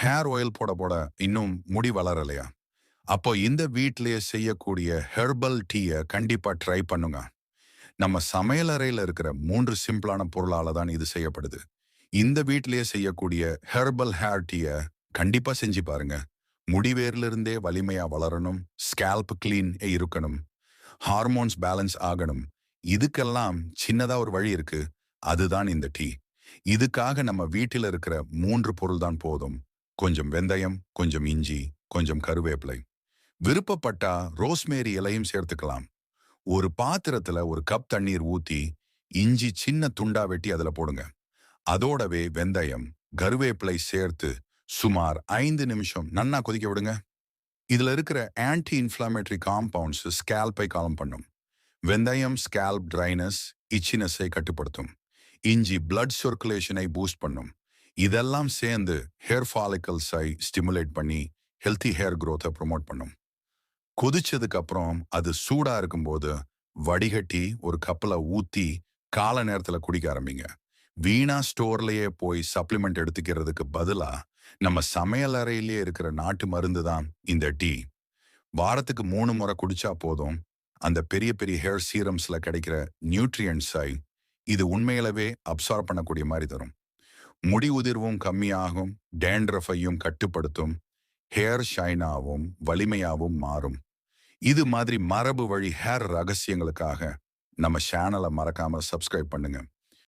Hair oil போட போட இன்னும் முடி வளரலையா? அப்போ இந்த வீட்டிலேயே செய்யக்கூடிய ஹெர்பல் டீயை கண்டிப்பா ட்ரை பண்ணுங்க. நம்ம சமையலறையில இருக்கிற 3 சிம்பிளான பொருளால தான் இது செய்யப்படுது. இந்த வீட்டிலேயே செய்யக்கூடிய ஹெர்பல் ஹேர் டீய கண்டிப்பா செஞ்சு பாருங்க. முடிவேர்ல இருந்தே வலிமையா வளரணும், ஸ்கேல்ப் கிளீன் இருக்கணும், ஹார்மோன்ஸ் பேலன்ஸ் ஆகணும். இதுக்கெல்லாம் சின்னதா ஒரு வழி இருக்கு. அதுதான் இந்த டீ. இதுக்காக நம்ம வீட்டில இருக்கிற 3 பொருள் தான் போதும். கொஞ்சம் வெந்தயம், கொஞ்சம் இஞ்சி, கொஞ்சம் கருவேப்பிலை. விருப்பப்பட்டா ரோஸ்மேரி இலையும் சேர்த்துக்கலாம். ஒரு பாத்திரத்துல ஒரு கப் தண்ணீர் ஊத்தி, இஞ்சி சின்ன துண்டா வெட்டி அதுல போடுங்க. அதோடவே வெந்தயம், கருவேப்பிலை சேர்த்து சுமார் 5 நிமிஷம் நன்னா கொதிக்க விடுங்க. இதுல இருக்கிற ஆன்டி இன்ஃப்ளமேட்டரி காம்பவுண்ட்ஸ் ஸ்கேல்பை காலம் பண்ணும். வெந்தயம் ஸ்கேல்ப் ட்ரைனஸ், இச்சினஸை கட்டுப்படுத்தும். இஞ்சி பிளட் சர்க்குலேஷனை பூஸ்ட் பண்ணும். இதெல்லாம் சேர்ந்து ஹேர் ஃபாலிகல்ஸை ஸ்டிமுலேட் பண்ணி ஹெல்த்தி ஹேர் growth-அ ப்ரொமோட் பண்ணும். கொதிச்சதுக்கு அப்புறம் அது சூடா இருக்கும்போது வடிகட்டி ஒரு கப்ல ஊத்தி கால நேரத்துல குடிக்க ஆரம்பிங்க. வீணா ஸ்டோர்லயே போய் சப்ளிமெண்ட் எடுத்துக்கிறதுக்கு பதிலா நம்ம சமையல் அறையிலேயே இருக்கிற நாட்டு மருந்து தான் இந்த டீ. வாரத்துக்கு 3 முறை குடிச்சா போதும். அந்த பெரிய பெரிய ஹேர் சீரம்ஸ்ல கிடைக்கிற நியூட்ரியன்ட்ஸை இது உண்மையிலவே அப்சார்ப் பண்ணக்கூடிய மாதிரி தரும். முடி உதிர்வும் கம்மியாகும், டேண்ட்ரஃபையும் கட்டுப்படுத்தும், ஹேர் ஷைனாவும் வலிமையாவும் மாறும். இது மாதிரி மரபு வழி ஹேர் ரகசியங்களுக்காக நம்ம சேனலை மறக்காம சப்ஸ்கிரைப் பண்ணுங்க.